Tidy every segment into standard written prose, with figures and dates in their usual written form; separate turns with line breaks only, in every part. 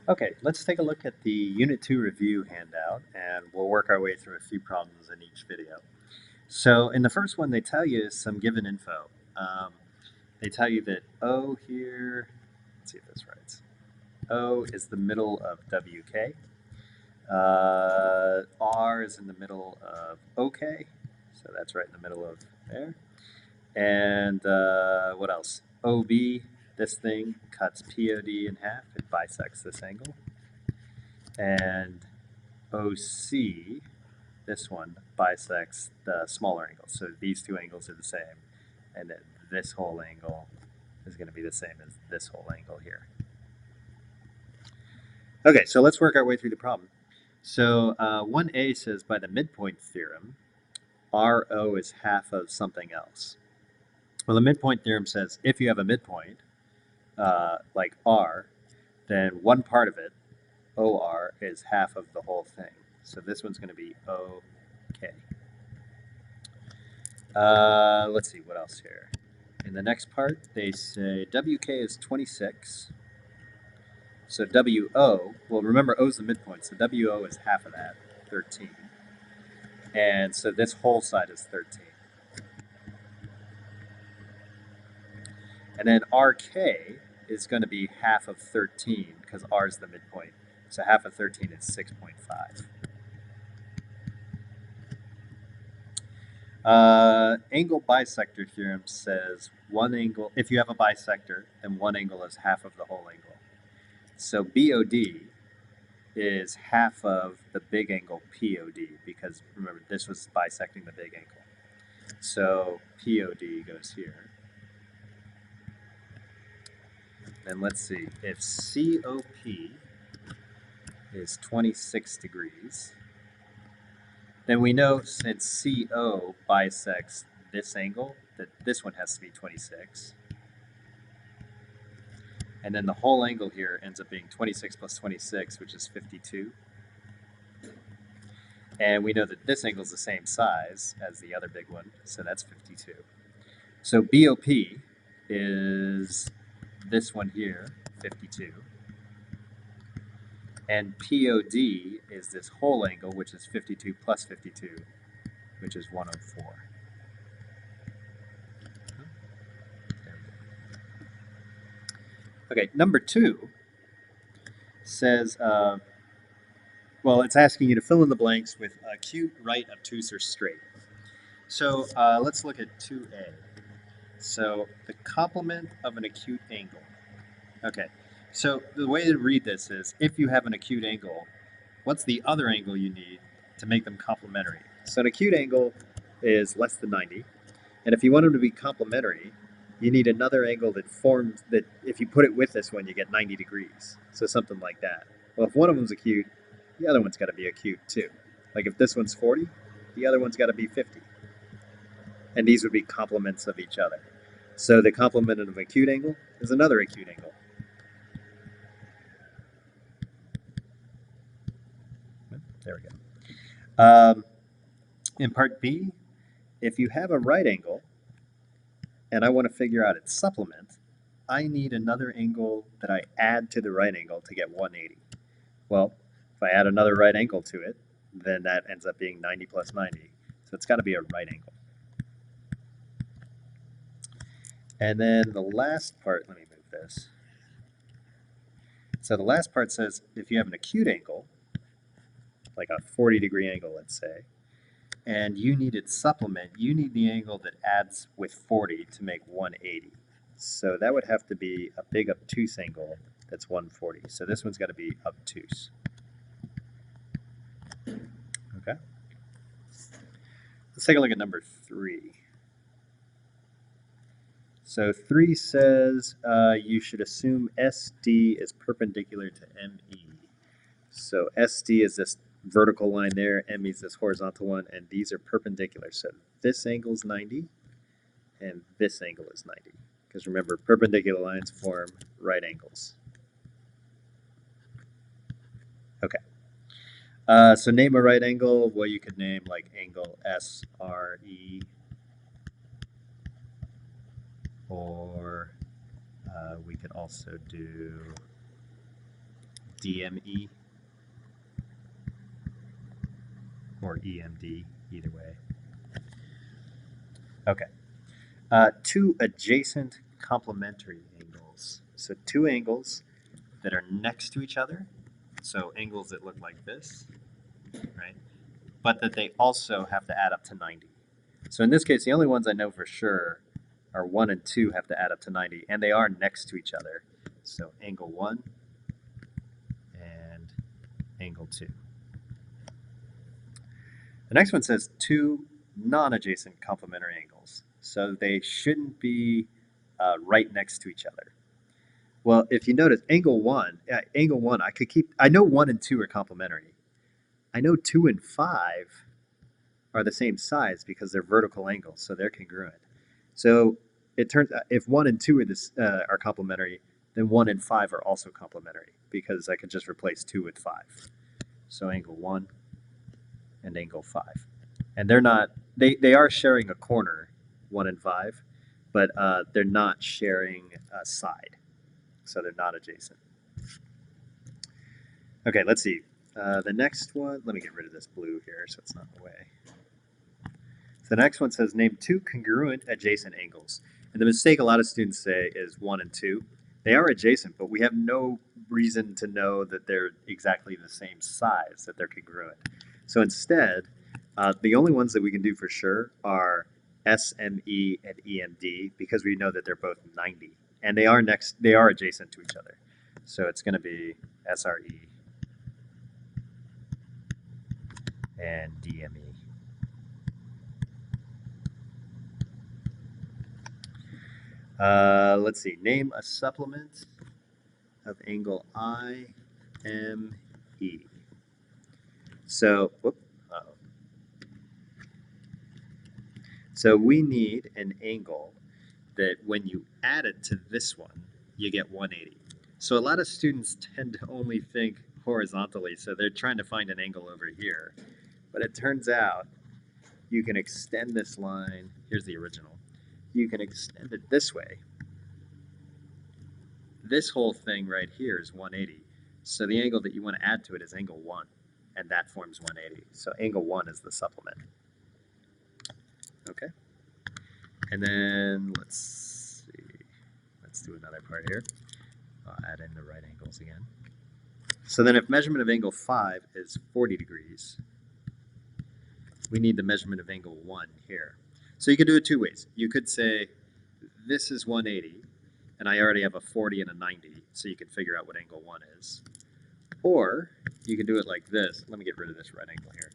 Okay, let's take a look at the Unit 2 review handout, and we'll work our way through a few problems in each video. So in the first one, they tell you some given info. They tell you that O here, let's see if this writes. O is the middle of WK. R is in the middle of OK, so that's right in the middle of there. And what else? OB, this thing cuts POD in half. It bisects this angle. And OC, this one, bisects the smaller angle. So these two angles are the same. And then this whole angle is going to be the same as this whole angle here. Okay, so let's work our way through the problem. So 1a says by the midpoint theorem, RO is half of something else. Well, the midpoint theorem says if you have a midpoint, like R, then one part of it, OR, is half of the whole thing. So this one's going to be OK. Let's see, what else here? In the next part, they say WK is 26. So WO, well, remember O is the midpoint, so WO is half of that, 13. And so this whole side is 13. And then RK is going to be half of 13, because R is the midpoint. So half of 13 is 6.5. Angle bisector theorem says one angle, if you have a bisector, then one angle is half of the whole angle. So BOD is half of the big angle POD, because remember, this was bisecting the big angle. So POD goes here. Then let's see, if COP is 26 degrees, then we know since CO bisects this angle, that this one has to be 26. And then the whole angle here ends up being 26 plus 26, which is 52. And we know that this angle is the same size as the other big one, so that's 52. So BOP is this one here, 52. And POD is this whole angle, which is 52 plus 52, which is 104. Okay, number 2 says, well, it's asking you to fill in the blanks with acute, right, obtuse, or straight. So let's look at 2a. So the complement of an acute angle. Okay, so the way to read this is if you have an acute angle, what's the other angle you need to make them complementary? So an acute angle is less than 90. And if you want them to be complementary, you need another angle that forms, that if you put it with this one, you get 90 degrees. So something like that. Well, if one of them's acute, the other one's got to be acute too. Like if this one's 40, the other one's got to be 50. And these would be complements of each other. So the complement of an acute angle is another acute angle. There we go. In part B, if you have a right angle and I want to figure out its supplement, I need another angle that I add to the right angle to get 180. Well, if I add another right angle to it, then that ends up being 90 plus 90. So it's got to be a right angle. And then the last part, let me move this. So the last part says if you have an acute angle, like a 40-degree angle, let's say, and you need its supplement, you need the angle that adds with 40 to make 180. So that would have to be a big obtuse angle that's 140. So this one's got to be obtuse. Okay. Let's take a look at number 3. So 3 says you should assume SD is perpendicular to ME. So SD is this vertical line there, ME is this horizontal one, and these are perpendicular. So this angle is 90, and this angle is 90. Because remember, perpendicular lines form right angles. Okay. So name a right angle. Well, you could name like angle SRE, or we could also do DME or EMD, either way. Okay. Two adjacent complementary angles. So two angles that are next to each other. So angles that look like this, right? But that they also have to add up to 90. So in this case, the only ones I know for sure are 1 and 2 have to add up to 90, and they are next to each other. So angle 1 and angle 2. The next one says two non-adjacent complementary angles. So they shouldn't be right next to each other. Well, if you notice, angle 1, I know 1 and 2 are complementary. I know 2 and 5 are the same size because they're vertical angles, so they're congruent. So it turns out if 1 and 2 are complementary, then 1 and 5 are also complementary because I can just replace 2 with 5. So angle 1 and angle 5. And they're not, they are sharing a corner, 1 and 5, but they're not sharing a side. So they're not adjacent. Okay, let's see. The next one, let me get rid of this blue here so it's not in the way. So the next one says name two congruent adjacent angles. And the mistake a lot of students say is 1 and 2. They are adjacent, but we have no reason to know that they're exactly the same size, that they're congruent. So instead, the only ones that we can do for sure are SME and EMD because we know that they're both 90. And they are adjacent to each other. So it's going to be SRE and DME. Let's see. Name a supplement of angle IME. So, so we need an angle that when you add it to this one, you get 180. So a lot of students tend to only think horizontally, so they're trying to find an angle over here. But it turns out you can extend this line. Here's the original. You can extend it this way. This whole thing right here is 180. So the angle that you want to add to it is angle 1, and that forms 180. So angle 1 is the supplement. Okay. And then let's see. Let's do another part here. I'll add in the right angles again. So then if measurement of angle 5 is 40 degrees, we need the measurement of angle 1 here. So you could do it two ways. You could say this is 180, and I already have a 40 and a 90, so you can figure out what angle 1 is. Or you can do it like this. Let me get rid of this right angle here.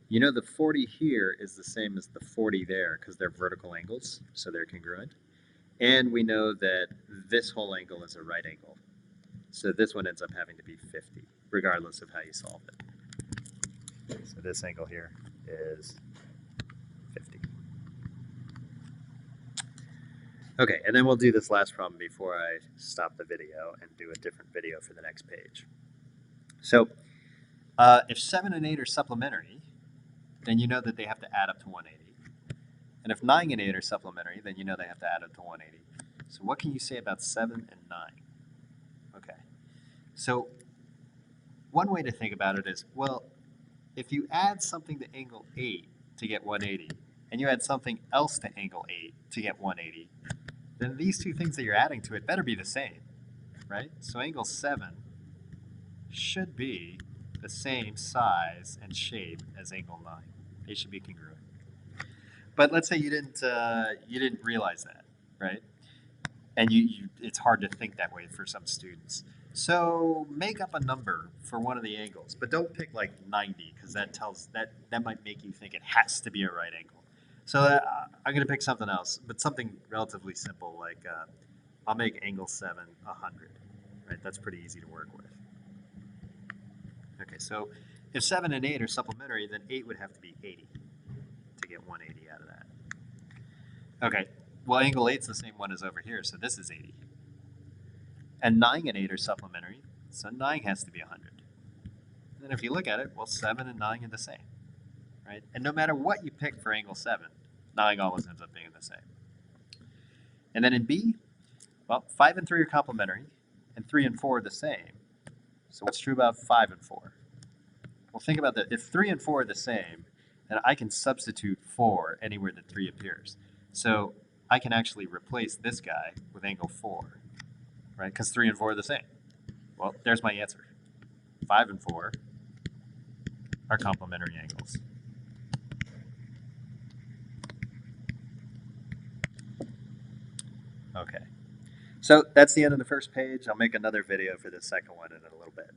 You know the 40 here is the same as the 40 there because they're vertical angles, so they're congruent. And we know that this whole angle is a right angle. So this one ends up having to be 50, regardless of how you solve it. So this angle here is 50. Okay, and then we'll do this last problem before I stop the video and do a different video for the next page. So if 7 and 8 are supplementary, then you know that they have to add up to 180. And if 9 and 8 are supplementary, then you know they have to add up to 180. So what can you say about 7 and 9? Okay, so one way to think about it is, well, if you add something to angle 8 to get 180, and you add something else to angle 8 to get 180, then these two things that you're adding to it better be the same, right? So angle 7 should be the same size and shape as angle 9. They should be congruent. But let's say you didn't realize that, right? And it's hard to think that way for some students. So make up a number for one of the angles, but don't pick like 90 because that might make you think it has to be a right angle. So I'm going to pick something else, but something relatively simple like I'll make angle 7 100. Right? That's pretty easy to work with. Okay, so if 7 and 8 are supplementary, then 8 would have to be 80 to get 180 out of that. Okay, well angle 8 is the same one as over here, so this is 80. And 9 and 8 are supplementary, so 9 has to be 100. And then if you look at it, well 7 and 9 are the same, right? And no matter what you pick for angle 7, 9 always ends up being the same. And then in B, well 5 and 3 are complementary, and 3 and 4 are the same. So what's true about 5 and 4? Well, think about that. If 3 and 4 are the same, then I can substitute 4 anywhere that 3 appears. So I can actually replace this guy with angle 4, right? Because 3 and 4 are the same. Well, there's my answer. 5 and 4 are complementary angles. Okay. So that's the end of the first page. I'll make another video for the second one in a little bit.